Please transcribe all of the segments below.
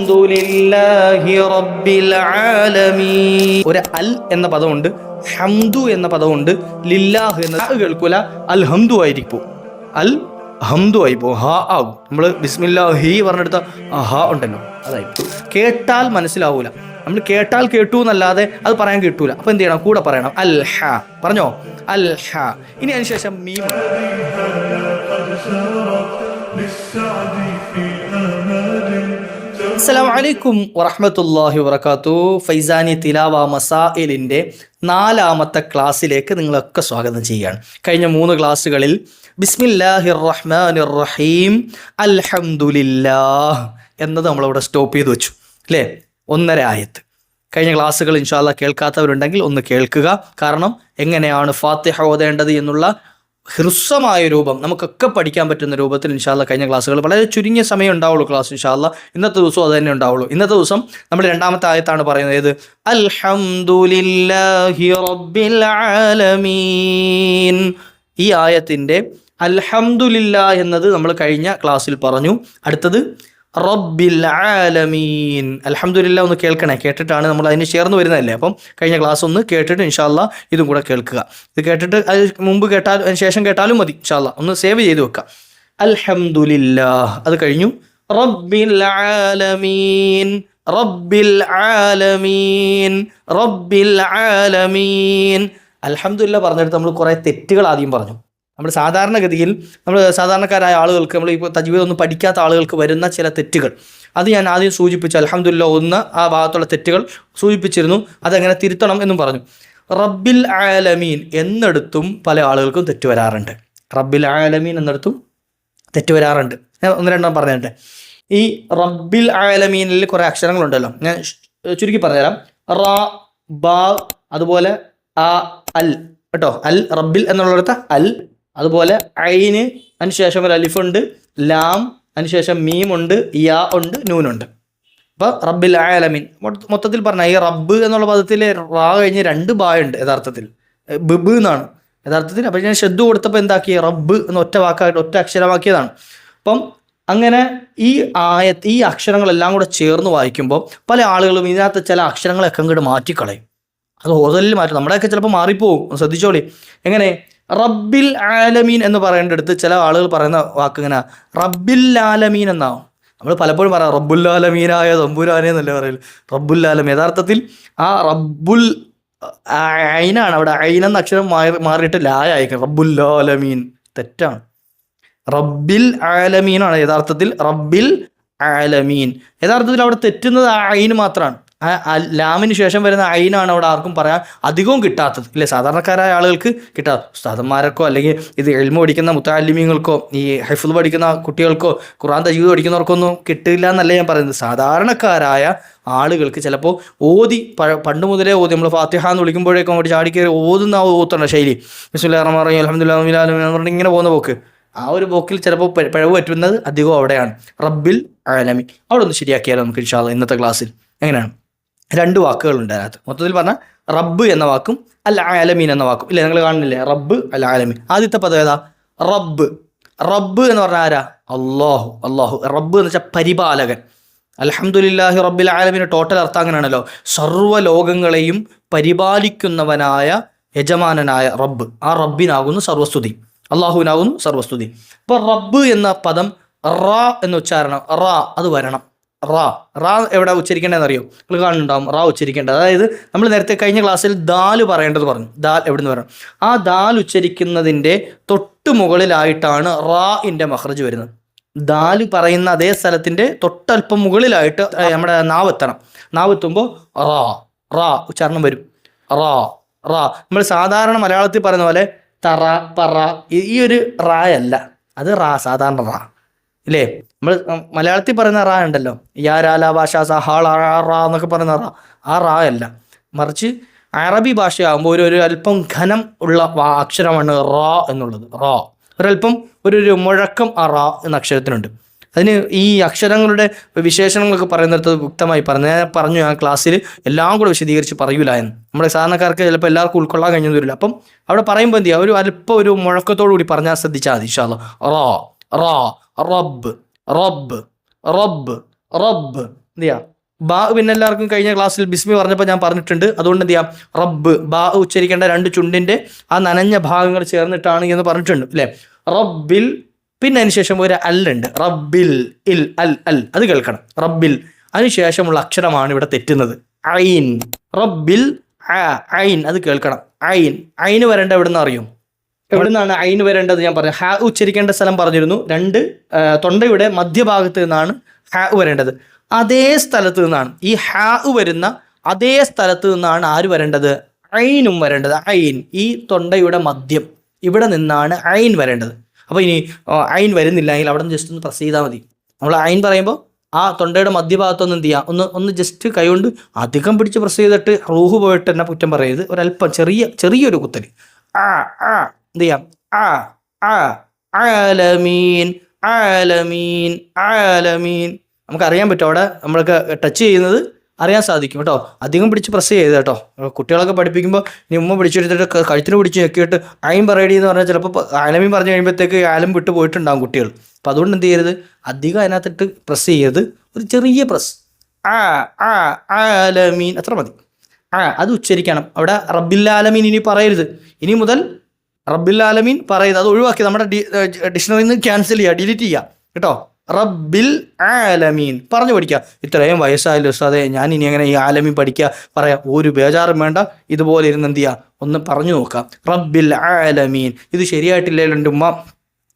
അൽഹംദുലില്ലാഹി റബ്ബിൽ ആലമീൻ. ഒരു അൽ എന്ന പദമുണ്ട്, ഹംദു എന്ന പദമുണ്ട്, ലില്ലാഹ് എന്ന കേൾക്കൂല, അൽ ഹംദു ആയിരിക്കും. അൽ ഹംദു ആയിപ്പോ ഹാ ആകും. നമ്മൾ ബിസ്മില്ലാഹി പറഞ്ഞെടുത്ത ഹാ ഉണ്ടല്ലോ, അതായിപ്പോ കേട്ടാൽ മനസ്സിലാവൂല. നമ്മൾ കേട്ടാൽ കേട്ടു എന്നല്ലാതെ അത് പറയാൻ കിട്ടൂല. അപ്പൊ എന്ത് ചെയ്യണം? കൂടെ പറയണം അൽ ഹ. പറഞ്ഞോ അൽ ഹ. ഇനി അതിനുശേഷം മീം. അസ്സലാമു അലൈക്കും വറഹ്മത്തുള്ളാഹി വബറകാതുഹു. ഫൈസാനി തിലാവ മസായിലിൻ്റെ 4ാമത്തെ ക്ലാസ്സിലേക്ക് നിങ്ങളൊക്കെ സ്വാഗതം ചെയ്യുകയാണ്. കഴിഞ്ഞ 3 ക്ലാസ്സുകളിൽ ബിസ്മില്ലാഹിർ റഹ്മാനിർ റഹീം അൽഹംദുലില്ലാഹ് എന്നത് നമ്മളിവിടെ സ്റ്റോപ്പ് ചെയ്ത് വെച്ചു അല്ലേ? 1.5 ആയത്ത്. കഴിഞ്ഞ ക്ലാസ്സുകൾ ഇൻഷാ അല്ലാഹ് കേൾക്കാത്തവരുണ്ടെങ്കിൽ ഒന്ന് കേൾക്കുക. കാരണം എങ്ങനെയാണ് ഫാത്തിഹ ഓതേണ്ടത് എന്നുള്ള ഹ്രസ്വമായ രൂപം നമുക്കൊക്കെ പഠിക്കാൻ പറ്റുന്ന രൂപത്തിൽ ഇൻഷാ അല്ലാഹ് കഴിഞ്ഞ ക്ലാസ്സുകൾ വളരെ ചുരുങ്ങിയ സമയം ഉണ്ടാവുള്ളൂ ക്ലാസ്. ഇൻഷാ അല്ലാഹ് ഇന്നത്തെ ദിവസം അത് തന്നെ ഉണ്ടാവുള്ളൂ. ഇന്നത്തെ ദിവസം നമ്മൾ 2ാമത്തെ ആയത്താണ് പറയുന്നത്. ഏത്? അൽഹംദുലില്ലാഹി റബ്ബിൽ ആലമീൻ. ഈ ആയത്തിൻ്റെ അൽഹംദുലില്ലാഹ് എന്നത് നമ്മൾ കഴിഞ്ഞ ക്ലാസ്സിൽ പറഞ്ഞു. അടുത്തത് റബ്ബിൽ ആലമീൻ. അൽഹംദുലില്ലാഹ് ഒന്ന് കേൾക്കണേ, കേട്ടിട്ടാണ് നമ്മൾ അതിന് ചേർന്ന് വരുന്നതല്ലേ. അപ്പം കഴിഞ്ഞ ക്ലാസ് ഒന്ന് കേട്ടിട്ട് ഇൻഷാ അല്ലാഹ് ഇതും കൂടെ കേൾക്കുക. ഇത് കേട്ടിട്ട് അത് മുമ്പ് കേട്ടാൽ അതിന് ശേഷം കേട്ടാലും മതി. ഇൻഷാ അല്ലാഹ് ഒന്ന് സേവ് ചെയ്ത് വെക്കുക. അൽഹംദുലില്ലാഹ് അത് കഴിഞ്ഞു. റബ്ബിൽ ആലമീൻ, റബ്ബിൽ ആലമീൻ, റബ്ബിൽ ആലമീൻ. അൽഹംദുലില്ലാഹ് പറഞ്ഞെടുത്ത് നമ്മൾ കുറേ തെറ്റുകൾ ആദ്യം പറഞ്ഞു. നമ്മൾ സാധാരണഗതിയിൽ സാധാരണക്കാരായ ആളുകൾക്ക്, നമ്മൾ ഇപ്പോൾ തജ്വീദ് ഒന്നും പഠിക്കാത്ത ആളുകൾക്ക് വരുന്ന ചില തെറ്റുകൾ, അത് ഞാൻ ആദ്യം സൂചിപ്പിച്ചു. അൽഹംദുലില്ലാഹ് ആ ഭാഗത്തുള്ള തെറ്റുകൾ സൂചിപ്പിച്ചിരുന്നു. അതെങ്ങനെ തിരുത്തണം എന്നും പറഞ്ഞു. റബ്ബിൽ ആലമീൻ എന്നിടത്തും പല ആളുകൾക്കും തെറ്റ് വരാറുണ്ട്. റബ്ബിൽ ആലമീൻ എന്നിടത്തും തെറ്റ് വരാറുണ്ട്. ഞാൻ 1-2 പറഞ്ഞിട്ട് ഈ റബ്ബിൽ ആലമീനിൽ കുറേ അക്ഷരങ്ങളുണ്ടല്ലോ, ഞാൻ ചുരുക്കി പറഞ്ഞുതരാം. റ, ബ, അതുപോലെ ആ, അൽ കേട്ടോ. അൽ റബ്ബിൽ എന്നുള്ളിടത്ത് അൽ, അതുപോലെ ഐന്, അതിനുശേഷം ഒരു അലിഫുണ്ട്, ലാം, അതിനുശേഷം മീമുണ്ട്, യാ ഉണ്ട്, നൂനുണ്ട്. അപ്പോൾ റബ്ബിൽ ആലമീൻ മൊത്തത്തിൽ പറഞ്ഞാൽ ഈ റബ്ബ് എന്നുള്ള പദത്തിൽ റാ കഴിഞ്ഞ് 2 ബായുണ്ട് യഥാർത്ഥത്തിൽ, ബ് എന്നാണ് യഥാർത്ഥത്തിൽ. അപ്പോൾ ഞാൻ ശ്രദ്ധ കൊടുത്തപ്പോൾ എന്താക്കി? റബ്ബ് എന്ന ഒറ്റ വാക്കായിട്ട് ഒറ്റ അക്ഷരമാക്കിയതാണ്. അപ്പം അങ്ങനെ ഈ അക്ഷരങ്ങളെല്ലാം കൂടെ ചേർന്ന് വായിക്കുമ്പോൾ പല ആളുകളും ഇതിനകത്ത് ചില അക്ഷരങ്ങളൊക്കെ അങ്ങോട്ട് മാറ്റിക്കളയും. അത് ഓതലിൽ മാറ്റും. നമ്മുടെയൊക്കെ ചിലപ്പോൾ മാറിപ്പോവും. ശ്രദ്ധിച്ചോളി. എങ്ങനെ? റബ്ബിൽ ആലമീൻ എന്ന് പറയേണ്ടടുത്ത് ചില ആളുകൾ പറയുന്ന വാക്ക് ഇങ്ങനെ റബ്ബിൽ ആലമീൻ എന്നാവും. നമ്മൾ പലപ്പോഴും പറയാം റബ്ബുൽ ആലമീനായ തമ്പുരാനെ എന്നല്ലേ പറയൽ. റബ്ബുൽ ആലമീൻ യഥാർത്ഥത്തിൽ ആ റബ്ബുൽ ഐനാണ്. അവിടെ ഐനെന്ന അക്ഷരം മാറിയിട്ട് ലായ അയക്കണം. റബ്ബുൽ ആലമീൻ തെറ്റാണ്. റബ്ബിൽ ആലമീനാണ് യഥാർത്ഥത്തിൽ. റബ്ബിൽ ആലമീൻ യഥാർത്ഥത്തിൽ അവിടെ തെറ്റുന്നത് ആ ഐന് മാത്രമാണ്. ലാമിന് ശേഷം വരുന്ന ഐനാണ് അവിടെ ആർക്കും പറയാൻ അധികവും കിട്ടാത്തത് ഇല്ലേ? സാധാരണക്കാരായ ആളുകൾക്ക് കിട്ടാത്ത ഉസ്താദന്മാർക്കോ അല്ലെങ്കിൽ ഇത് ഇൽമു പഠിക്കുന്ന മുത്തഅല്ലിമീങ്ങൾക്കോ ഈ ഹിഫ്ള് പഠിക്കുന്ന കുട്ടികൾക്കോ ഖുർആൻ തജ്വീദ് പഠിക്കുന്നവർക്കൊന്നും കിട്ടില്ല എന്നല്ല ഞാൻ പറയുന്നത്. സാധാരണക്കാരായ ആളുകൾക്ക് ചിലപ്പോൾ പണ്ട് മുതലേ നമ്മൾ ഫാത്തിഹ എന്ന് വിളിക്കുമ്പോഴേക്കും അങ്ങോട്ട് ചാടിക്കയറി ഓതുന്ന ശൈലി, ബിസ്മില്ലാഹിർ റഹ്മാനിർ റഹീം അൽഹംദുലില്ലാഹി റബ്ബിൽ ആലമീൻ എന്ന് പറഞ്ഞ് ഇങ്ങനെ പോകുന്ന പോക്ക്, ആ ഒരു പോക്കിൽ ചിലപ്പോൾ പിഴവ് പറ്റുന്നത് അധികവും അവിടെയാണ്. റബ്ബിൽ ആലമീൻ അവിടെ ഒന്ന് ശരിയാക്കിയാലോ നമുക്ക് ഇൻഷാ അല്ലാഹ് ഇന്നത്തെ ക്ലാസ്സിൽ. എങ്ങനെയാണ്? 2 വാക്കുകളുണ്ട് അതിനകത്ത്. മൊത്തത്തിൽ പറഞ്ഞാൽ റബ്ബ് എന്ന വാക്കും അൽ ആലമീൻ എന്ന വാക്കും ഇല്ലേ? നിങ്ങൾ കാണുന്നില്ലേ? റബ്ബ് അൽ ആലമീൻ. ആദ്യത്തെ പദം ഏതാ? റബ്ബ്. റബ്ബ് എന്ന് പറഞ്ഞാൽ ആരാ? അല്ലാഹു. അല്ലാഹു റബ്ബ് എന്ന് വെച്ചാൽ പരിപാലകൻ. അൽഹംദുലില്ലാഹി റബ്ബിൽ ആലമീൻ ടോട്ടൽ അർത്ഥം അങ്ങനെയാണല്ലോ, സർവ്വലോകങ്ങളെയും പരിപാലിക്കുന്നവനായ യജമാനനായ റബ്ബ്. ആ റബ്ബിനാകുന്നു സർവസ്തുതി, അള്ളാഹുവിനാകുന്നു സർവസ്തുതി. അപ്പോൾ റബ്ബ് എന്ന പദം റാ എന്ന ഉച്ചാരണം, റാ അത് വരണം. റാ എവിടെ ഉച്ചരിക്കേണ്ടതെന്ന് അറിയോ? നിങ്ങൾ കാണുന്നുണ്ടാവും റാ ഉച്ചരിക്കേണ്ടത്. അതായത് നമ്മൾ നേരത്തെ കഴിഞ്ഞ ക്ലാസ്സിൽ ദാല് പറയേണ്ടത് പറഞ്ഞു. ദാൽ എവിടെ നിന്ന് വരണം? ആ ദാൽ ഉച്ചരിക്കുന്നതിൻ്റെ തൊട്ട് മുകളിലായിട്ടാണ് റാഇൻ്റെ മഖ്റജ് വരുന്നത്. ദാല് പറയുന്ന അതേ സ്ഥലത്തിൻ്റെ തൊട്ടല്പം മുകളിലായിട്ട് നമ്മുടെ നാവെത്തണം. നാവെത്തുമ്പോൾ റാ ഉച്ചാരണം വരും. റാ നമ്മൾ സാധാരണ മലയാളത്തിൽ പറയുന്ന പോലെ തറ, പറ, ഈ ഒരു റായല്ല, അത് സാധാരണ റാ ഇല്ലേ? നമ്മൾ മലയാളത്തിൽ പറയുന്ന റാ ഉണ്ടല്ലോ, യാ രാല ഭാഷ സഹാള റാ എന്നൊക്കെ പറയുന്ന ആ റാ അല്ല, മറിച്ച് അറബി ഭാഷയാകുമ്പോൾ ഒരു അല്പം ഘനം ഉള്ള അക്ഷരമാണ് റാ എന്നുള്ളത്. ഒരല്പം ഒരു മുഴക്കം ആ റാ എന്ന അക്ഷരത്തിനുണ്ട്. അതിന് ഈ അക്ഷരങ്ങളുടെ വിശേഷണങ്ങളൊക്കെ പറയുന്നിടത്ത് വ്യക്തമായി പറഞ്ഞു. ആ ക്ലാസ്സിൽ എല്ലാം കൂടെ വിശദീകരിച്ച് പറയൂല എന്ന്. നമ്മുടെ സാധാരണക്കാർക്ക് ചിലപ്പോൾ എല്ലാവർക്കും ഉൾക്കൊള്ളാൻ കഴിഞ്ഞു വരില്ല. അപ്പം അവിടെ പറയുമ്പോൾ എന്ത് ചെയ്യുക? അല്പം ഒരു മുഴക്കത്തോടു കൂടി പറഞ്ഞാൽ ശ്രദ്ധിച്ചാൽ മതി ഇൻഷാ അല്ലാഹ്. റബ്ബ് റബ്ബ് റബ്ബ് എന്ത് ചെയ്യാം, ബാ പിന്നെ എല്ലാവർക്കും കഴിഞ്ഞ ക്ലാസ്സിൽ ബിസ്മി പറഞ്ഞപ്പോൾ ഞാൻ പറഞ്ഞിട്ടുണ്ട്. അതുകൊണ്ട് എന്ത് ചെയ്യാം, റബ്ബ് ബാ ഉച്ചരിക്കേണ്ട 2 ചുണ്ടിൻ്റെ ആ നനഞ്ഞ ഭാഗങ്ങൾ ചേർന്നിട്ടാണ് എന്ന് പറഞ്ഞിട്ടുണ്ട് അല്ലേ. റബ്ബിൽ, പിന്നെ അതിന് ശേഷം ഒരു അല്ലുണ്ട്, റബ്ബിൽ ഇൽ അൽ അൽ, അത് കേൾക്കണം. റബ്ബിൽ അതിനുശേഷമുള്ള അക്ഷരമാണ് ഇവിടെ തെറ്റുന്നത്. ഐൻ, റബ്ബിൽ ഐൻ, അത് കേൾക്കണം. ഐൻ, ഐന് വരേണ്ട എവിടെ നിന്ന് അറിയും? എവിടെ നിന്നാണ് ഐന് വരേണ്ടത്? ഞാൻ പറഞ്ഞു, ഹാ ഉച്ചരിക്കേണ്ട സ്ഥലം പറഞ്ഞിരുന്നു. 2 തൊണ്ടയുടെ മധ്യഭാഗത്ത് നിന്നാണ് ഹാ വരേണ്ടത്. അതേ സ്ഥലത്ത് നിന്നാണ് ഈ ഹാ വരുന്ന അതേ സ്ഥലത്ത് നിന്നാണ് ആര് വരേണ്ടത്? ഐനും വരേണ്ടത്. ഐൻ, ഈ തൊണ്ടയുടെ മധ്യം, ഇവിടെ നിന്നാണ് ഐൻ വരേണ്ടത്. അപ്പോൾ ഇനി ഐൻ വരുന്നില്ലെങ്കിൽ അവിടെ നിന്ന് ജസ്റ്റ് ഒന്ന് പ്രസ് ചെയ്താൽ മതി. നമ്മൾ ഐൻ പറയുമ്പോൾ ആ തൊണ്ടയുടെ മധ്യഭാഗത്തൊന്നും എന്ത് ചെയ്യുക, ഒന്ന് ജസ്റ്റ് കൈകൊണ്ട് അധികം പിടിച്ച് പ്രസ് ചെയ്തിട്ട് റൂഹ് പോയിട്ട് എന്നെ കുറ്റം പറയരുത്. ഒരല്പം ചെറിയൊരു കുത്തൽ. എന്ത് ചെയ്യാം, ആലമീൻ ആലമീൻ ആലമീൻ. നമുക്കറിയാൻ പറ്റും, അവിടെ നമ്മൾക്ക് ടച്ച് ചെയ്യുന്നത് അറിയാൻ സാധിക്കും കേട്ടോ. അധികം പിടിച്ച് പ്രസ് ചെയ്ത് കേട്ടോ. കുട്ടികളൊക്കെ പഠിപ്പിക്കുമ്പോൾ ഇനി ഉമ്മ പിടിച്ചെടുത്തിട്ട് കഴുത്തിന് പിടിച്ച് ഞെക്കിയിട്ട് അയിൻ പറയടി എന്ന് പറഞ്ഞാൽ ചിലപ്പോൾ ആലമീൻ പറഞ്ഞു കഴിയുമ്പോഴത്തേക്ക് ആലം വിട്ട് പോയിട്ടുണ്ടാകും കുട്ടികൾ. അപ്പോൾ അതുകൊണ്ട് എന്ത് ചെയ്യരുത്, അധികം അതിനകത്തിട്ട് പ്രസ് ചെയ്യരുത്. ഒരു ചെറിയ പ്രസ്, ആലമീൻ, അത്ര മതി. അത് ഉച്ചരിക്കണം. അവിടെ റബ്ബിൽ ഇനി പറയരുത്. ഇനി മുതൽ റബ്ബിൽ ആലമീൻ പറയരുത്. അത് ഒഴിവാക്കി നമ്മുടെ ഡിക്ഷണറിയിൽ നിന്ന് ക്യാൻസൽ ചെയ്യുക, ഡിലീറ്റ് ചെയ്യുക കേട്ടോ. റബ്ബിൽ ആലമീൻ പറഞ്ഞു പഠിക്കുക. ഇത്രയും വയസ്സായാലും ഉസ്താദേ ഞാൻ ഇനി എങ്ങനെ ഈ ആലമീൻ പഠിക്കുക പറയാം? ഒരു ബേജാറും വേണ്ട. ഇതുപോലെ ഇരുന്ന് എന്ത് ചെയ്യുക, ഒന്ന് പറഞ്ഞു നോക്കാം. റബ്ബിൽ ആലമീൻ. ഇത് ശരിയായിട്ടില്ലല്ലോ എൻ്റെ ഉമ്മ,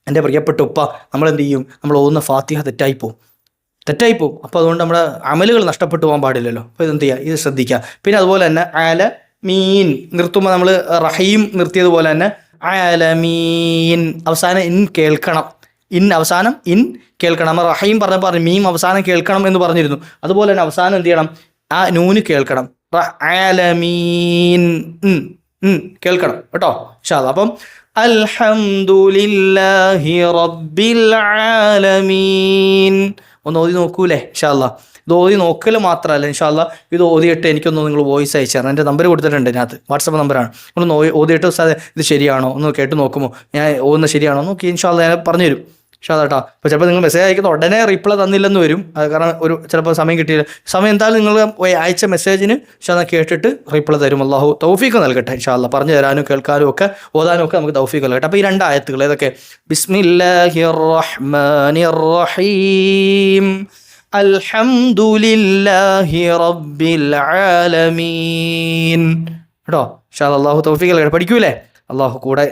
എൻ്റെ പ്രിയപ്പെട്ട ഉപ്പ, നമ്മളെന്ത് ചെയ്യും, നമ്മൾ ഓതുന്ന ഫാത്തിഹ തെറ്റായിപ്പോവും. അപ്പോൾ അതുകൊണ്ട് നമ്മുടെ അമലുകൾ നഷ്ടപ്പെട്ടു പോകാൻ പാടില്ലല്ലോ. അപ്പോൾ ഇതെന്ത് ചെയ്യുക, ഇത് ശ്രദ്ധിക്കുക. പിന്നെ അതുപോലെ തന്നെ ആലമീൻ നിർത്തുമ്പോൾ നമ്മൾ റഹീം നിർത്തിയതുപോലെ തന്നെ ആലമീൻ അവസാനം ഇൻ കേൾക്കണം. അവസാനം ഇൻ കേൾക്കണം. നമ്മൾ റഹീം പറഞ്ഞപ്പോൾ മീം അവസാനം കേൾക്കണം എന്ന് പറഞ്ഞിരുന്നു. അതുപോലെ തന്നെ അവസാനം എന്ത് ചെയ്യണം, ആ നൂന് കേൾക്കണം. ആലമീൻ കേൾക്കണം കേട്ടോ ഇൻഷാ അല്ലാഹ്. അപ്പം അൽഹംദുലില്ലാഹി റബ്ബിൽ ആലമീൻ ഒന്ന് ഓതി നോക്കൂലേ ഇൻഷാ അല്ലാഹ്. ഇത് ഓതി നോക്കൽ മാത്രമല്ല ഇൻഷാ അല്ലാഹ്, ഇത് ഓതിയിട്ട് എനിക്കൊന്ന് നിങ്ങൾ വോയിസ് അയച്ചു തരണം. എൻ്റെ നമ്പർ കൊടുത്തിട്ടുണ്ട് ഇതിനകത്ത്, വാട്സപ്പ് നമ്പറാണ്. ഒന്ന് ഓതിയിട്ട് ഉസ്താദേ ഇത് ശരിയാണോ ഒന്ന് കേട്ട് നോക്കുമോ, ഞാൻ ഓതുന്നത് ശരിയാണോ നോക്കി ഇൻഷാ അല്ലാഹ് ഞാൻ പറഞ്ഞു തരും ഇൻഷാ അല്ലാഹ് കേട്ടോ. അപ്പോൾ ചിലപ്പോൾ നിങ്ങൾ മെസ്സേജ് അയക്കുന്ന ഉടനെ റിപ്ലൈ തന്നില്ലെന്ന് വരും. കാരണം ചിലപ്പോൾ സമയം കിട്ടിയില്ല. സമയം എന്തായാലും നിങ്ങൾ അയച്ച മെസ്സേജിന് ഇൻഷാ അല്ലാഹ് കേട്ടിട്ട് റിപ്ലൈ തരും. അല്ലാഹു തൗഫീഖ് നൽകട്ടെ ഇൻഷാ അല്ലാഹ്. പറഞ്ഞു തരാനും കേൾക്കാനും ഒക്കെ ഓതാനും ഒക്കെ നമുക്ക് തൗഫീഖ് നൽകട്ടെ. അപ്പോൾ ഈ 2 ആയത്തുകൾ ഏതൊക്കെ? ബിസ്മില്ലാഹിർ റഹ്മാനിർ റഹീം അൽഹംദുലില്ലാഹി റബ്ബിൽ ആലമീൻ കേട്ടോ ഇൻഷാ അല്ലാഹ്. അല്ലാഹു തൗഫീഖ് നൽകട്ടെ. പഠിക്കൂലേ? അള്ളാഹു കൂടെ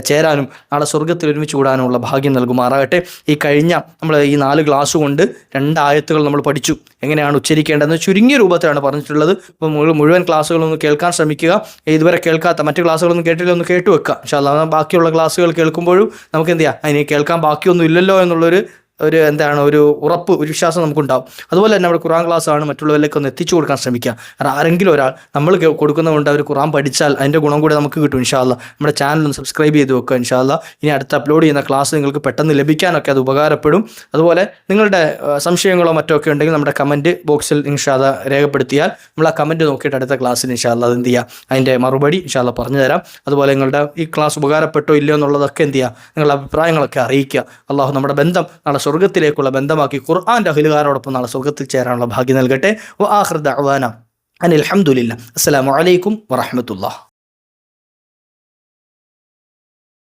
ചേരാനും നാളെ സ്വർഗ്ഗത്തിൽ ഒരുമിച്ച് കൂടാനുമുള്ള ഭാഗ്യം നൽകുമാറാകട്ടെ. ഈ കഴിഞ്ഞ നമ്മൾ ഈ 4 ക്ലാസ് കൊണ്ട് 2 ആയത്തുകൾ നമ്മൾ പഠിച്ചു. എങ്ങനെയാണ് ഉച്ചരിക്കേണ്ടതെന്ന് ചുരുങ്ങിയ രൂപത്തിലാണ് പറഞ്ഞിട്ടുള്ളത്. അപ്പോൾ മുഴുവൻ ക്ലാസ്സുകളൊന്ന് കേൾക്കാൻ ശ്രമിക്കുക. ഇതുവരെ കേൾക്കാത്ത മറ്റ് ക്ലാസ്സുകളൊന്നും കേട്ടില്ല, ഒന്ന് കേട്ടു വെക്കുക ഇൻഷാ അല്ലാഹ്. ബാക്കിയുള്ള ക്ലാസ്സുകൾ കേൾക്കുമ്പോഴും നമുക്ക് എന്ത് ചെയ്യാം, അതിന് കേൾക്കാൻ ബാക്കിയൊന്നും ഇല്ലല്ലോ എന്നുള്ളൊരു ഒരു ഉറപ്പ്, ഒരു വിശ്വാസം നമുക്കുണ്ടാവും. അതുപോലെ തന്നെ നമ്മുടെ ഖുർആൻ ക്ലാസ്സാണ് മറ്റുള്ളവരിലേക്ക് ഒന്ന് എത്തിച്ചു കൊടുക്കാൻ ശ്രമിക്കുക. കാരണം ആരെങ്കിലും ഒരാൾ നമ്മൾ കൊടുക്കുന്നതുകൊണ്ട് അവർ ഖുർആൻ പഠിച്ചാൽ അതിൻ്റെ ഗുണം കൂടെ നമുക്ക് കിട്ടും ഇൻഷാ അല്ലാഹ്. നമ്മുടെ ചാനൽ ഒന്ന് സബ്സ്ക്രൈബ് ചെയ്ത് വെക്കുക ഇൻഷാ അല്ലാഹ്. ഇനി അടുത്ത് അപ്ലോഡ് ചെയ്യുന്ന ക്ലാസ് നിങ്ങൾക്ക് പെട്ടെന്ന് ലഭിക്കാനൊക്കെ അത് ഉപകാരപ്പെടും. അതുപോലെ നിങ്ങളുടെ സംശയങ്ങളോ മറ്റോ ഒക്കെ ഉണ്ടെങ്കിൽ നമ്മുടെ കമൻറ്റ് ബോക്സിൽ ഇൻഷാ അല്ലാഹ് രേഖപ്പെടുത്തിയാൽ നമ്മൾ ആ കമൻറ്റ് നോക്കിയിട്ട് അടുത്ത ക്ലാസ്സിൽ ഇൻഷാ അല്ലാഹ് അത് എന്ത് ചെയ്യുക, അതിൻ്റെ മറുപടി ഇൻഷാ അല്ലാഹ് പറഞ്ഞു തരാം. അതുപോലെ നിങ്ങളുടെ ഈ ക്ലാസ് ഉപകാരപ്പെട്ടോ ഇല്ലയോ എന്നുള്ളതൊക്കെ എന്ത് ചെയ്യുക, നിങ്ങളുടെ അഭിപ്രായങ്ങളൊക്കെ അറിയിക്കുക. അള്ളാഹു നമ്മുടെ ബന്ധം നാളെ സ്വർഗ്ഗത്തിലേക്കുള്ള ബന്ധമാക്കി ഖുർആൻ്റെ അഹ്ലുകാരോടൊപ്പം നാളെ സ്വർഗ്ഗത്തിൽ ചേരാനുള്ള ഭാഗ്യം നൽകട്ടെ. വ ആഖിറു ദഅ്വാനാ അനിൽ ഹംദുലില്ലാഹ്. അസ്സലാമു അലൈക്കും വറഹ്മത്തുള്ളാഹി.